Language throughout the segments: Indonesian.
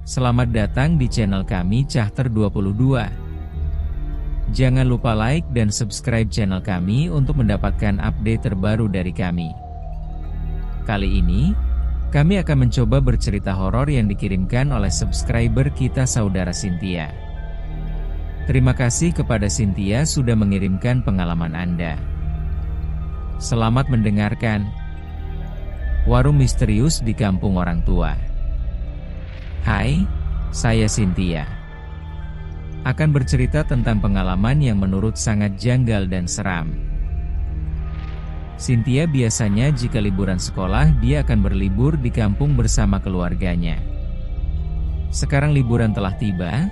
Selamat datang di channel kami Cahter22. Jangan lupa like dan subscribe channel kami untuk mendapatkan update terbaru dari kami. Kali ini, kami akan mencoba bercerita horor yang dikirimkan oleh subscriber kita saudara Cynthia. Terima kasih kepada Cynthia sudah mengirimkan pengalaman Anda. Selamat mendengarkan. Warung misterius di kampung orang tua. Hai, saya Cynthia. Akan bercerita tentang pengalaman yang menurut sangat janggal dan seram. Cynthia biasanya jika liburan sekolah dia akan berlibur di kampung bersama keluarganya. Sekarang liburan telah tiba,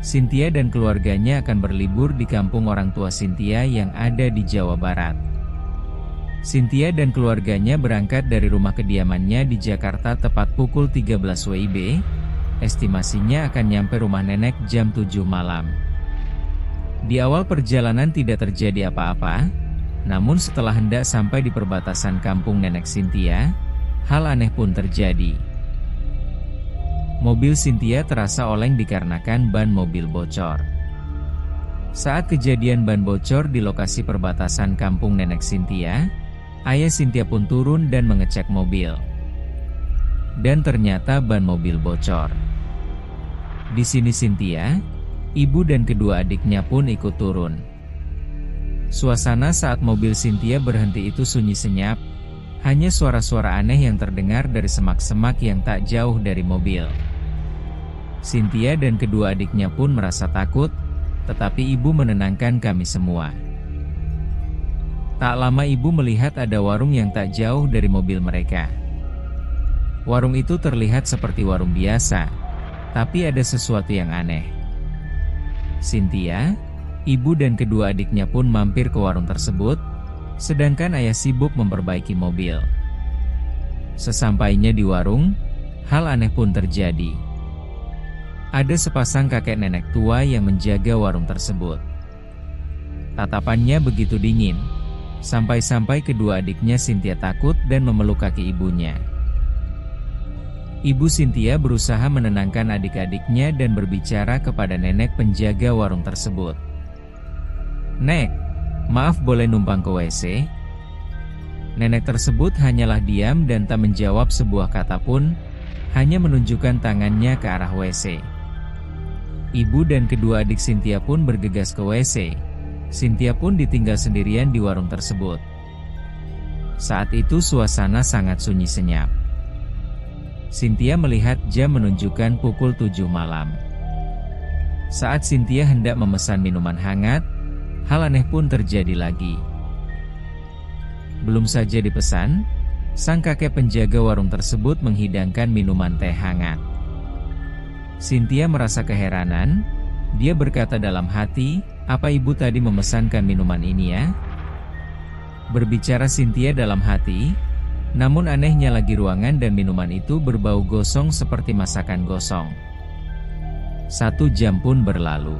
Cynthia dan keluarganya akan berlibur di kampung orang tua Cynthia yang ada di Jawa Barat. Cynthia dan keluarganya berangkat dari rumah kediamannya di Jakarta tepat pukul 13 WIB, estimasinya akan nyampe rumah nenek jam 7 malam. Di awal perjalanan tidak terjadi apa-apa, namun setelah hendak sampai di perbatasan kampung nenek Cynthia, hal aneh pun terjadi. Mobil Cynthia terasa oleng dikarenakan ban mobil bocor. Saat kejadian ban bocor di lokasi perbatasan kampung nenek Cynthia, ayah Cynthia pun turun dan mengecek mobil. Dan ternyata ban mobil bocor. Di sini Cynthia, ibu dan kedua adiknya pun ikut turun. Suasana saat mobil Cynthia berhenti itu sunyi senyap, hanya suara-suara aneh yang terdengar dari semak-semak yang tak jauh dari mobil. Cynthia dan kedua adiknya pun merasa takut, tetapi ibu menenangkan kami semua. Tak lama ibu melihat ada warung yang tak jauh dari mobil mereka. Warung itu terlihat seperti warung biasa, tapi ada sesuatu yang aneh. Cynthia, ibu dan kedua adiknya pun mampir ke warung tersebut, sedangkan ayah sibuk memperbaiki mobil. Sesampainya di warung, hal aneh pun terjadi. Ada sepasang kakek nenek tua yang menjaga warung tersebut. Tatapannya begitu dingin, sampai-sampai kedua adiknya Cynthia takut dan memeluk kaki ibunya. Ibu Cynthia berusaha menenangkan adik-adiknya dan berbicara kepada nenek penjaga warung tersebut. "Nek, maaf boleh numpang ke WC?" Nenek tersebut hanyalah diam dan tak menjawab sebuah kata pun, hanya menunjukkan tangannya ke arah WC. Ibu dan kedua adik Cynthia pun bergegas ke WC. Cynthia pun ditinggal sendirian di warung tersebut. Saat itu suasana sangat sunyi senyap. Cynthia melihat jam menunjukkan pukul 7 malam. Saat Cynthia hendak memesan minuman hangat, hal aneh pun terjadi lagi. Belum saja dipesan, sang kakek penjaga warung tersebut menghidangkan minuman teh hangat. Cynthia merasa keheranan, dia berkata dalam hati, "Apa ibu tadi memesankan minuman ini ya?" Berbicara Cynthia dalam hati, namun anehnya lagi ruangan dan minuman itu berbau gosong seperti masakan gosong. 1 jam pun berlalu.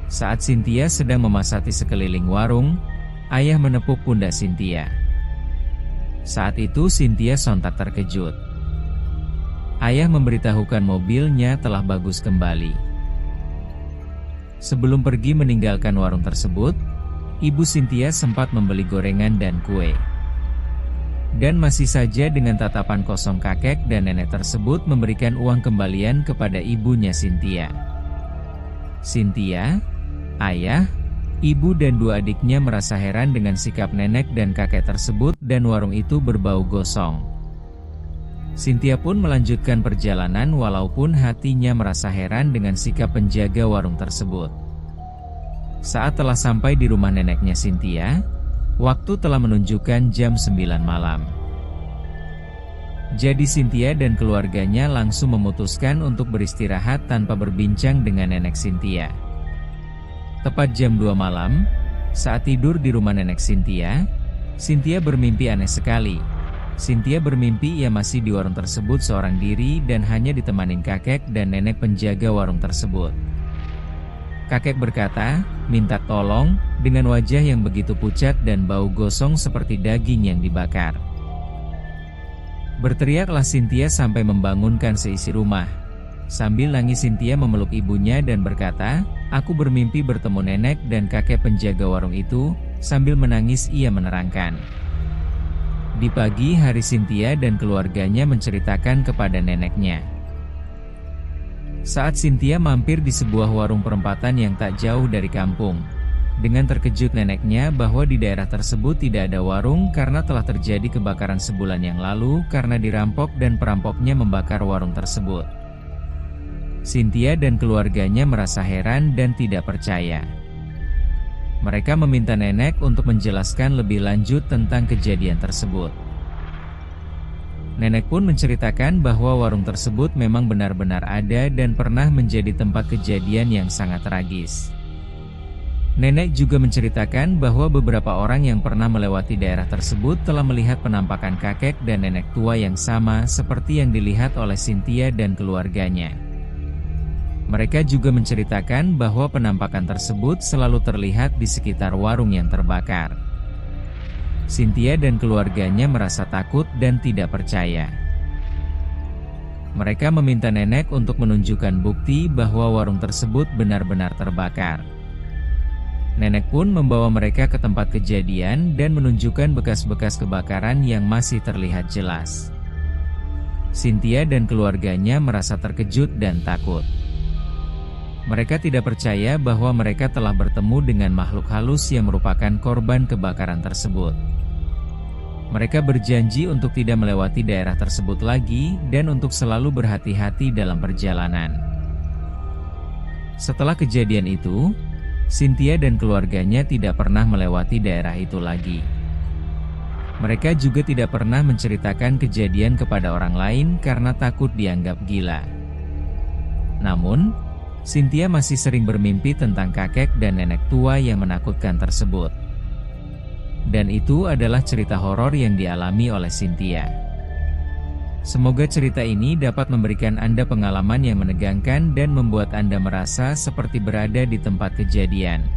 Saat Cynthia sedang memasati sekeliling warung, ayah menepuk pundak Cynthia. Saat itu Cynthia sontak terkejut. Ayah memberitahukan mobilnya telah bagus kembali. Sebelum pergi meninggalkan warung tersebut, ibu Cynthia sempat membeli gorengan dan kue. Dan masih saja dengan tatapan kosong kakek dan nenek tersebut memberikan uang kembalian kepada ibunya Cynthia. Cynthia, ayah, ibu dan dua adiknya merasa heran dengan sikap nenek dan kakek tersebut dan warung itu berbau gosong. Cynthia pun melanjutkan perjalanan walaupun hatinya merasa heran dengan sikap penjaga warung tersebut. Saat telah sampai di rumah neneknya Cynthia, waktu telah menunjukkan jam 9 malam. Jadi Cynthia dan keluarganya langsung memutuskan untuk beristirahat tanpa berbincang dengan nenek Cynthia. Tepat jam 2 malam, saat tidur di rumah nenek Cynthia, Cynthia bermimpi aneh sekali. Cynthia bermimpi ia masih di warung tersebut seorang diri dan hanya ditemanin kakek dan nenek penjaga warung tersebut. Kakek berkata, minta tolong, dengan wajah yang begitu pucat dan bau gosong seperti daging yang dibakar. Berteriaklah Cynthia sampai membangunkan seisi rumah. Sambil nangis Cynthia memeluk ibunya dan berkata, "Aku bermimpi bertemu nenek dan kakek penjaga warung itu." Sambil menangis ia menerangkan. Di pagi hari Cynthia dan keluarganya menceritakan kepada neneknya. Saat Cynthia mampir di sebuah warung perempatan yang tak jauh dari kampung. Dengan terkejut neneknya bahwa di daerah tersebut tidak ada warung karena telah terjadi kebakaran sebulan yang lalu karena dirampok dan perampoknya membakar warung tersebut. Cynthia dan keluarganya merasa heran dan tidak percaya. Mereka meminta nenek untuk menjelaskan lebih lanjut tentang kejadian tersebut. Nenek pun menceritakan bahwa warung tersebut memang benar-benar ada dan pernah menjadi tempat kejadian yang sangat tragis. Nenek juga menceritakan bahwa beberapa orang yang pernah melewati daerah tersebut telah melihat penampakan kakek dan nenek tua yang sama seperti yang dilihat oleh Cynthia dan keluarganya. Mereka juga menceritakan bahwa penampakan tersebut selalu terlihat di sekitar warung yang terbakar. Cynthia dan keluarganya merasa takut dan tidak percaya. Mereka meminta nenek untuk menunjukkan bukti bahwa warung tersebut benar-benar terbakar. Nenek pun membawa mereka ke tempat kejadian dan menunjukkan bekas-bekas kebakaran yang masih terlihat jelas. Cynthia dan keluarganya merasa terkejut dan takut. Mereka tidak percaya bahwa mereka telah bertemu dengan makhluk halus yang merupakan korban kebakaran tersebut. Mereka berjanji untuk tidak melewati daerah tersebut lagi dan untuk selalu berhati-hati dalam perjalanan. Setelah kejadian itu, Cynthia dan keluarganya tidak pernah melewati daerah itu lagi. Mereka juga tidak pernah menceritakan kejadian kepada orang lain karena takut dianggap gila. Namun, Cynthia masih sering bermimpi tentang kakek dan nenek tua yang menakutkan tersebut. Dan itu adalah cerita horor yang dialami oleh Cynthia. Semoga cerita ini dapat memberikan Anda pengalaman yang menegangkan dan membuat Anda merasa seperti berada di tempat kejadian.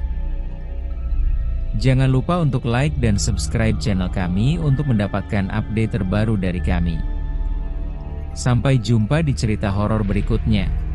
Jangan lupa untuk like dan subscribe channel kami untuk mendapatkan update terbaru dari kami. Sampai jumpa di cerita horor berikutnya.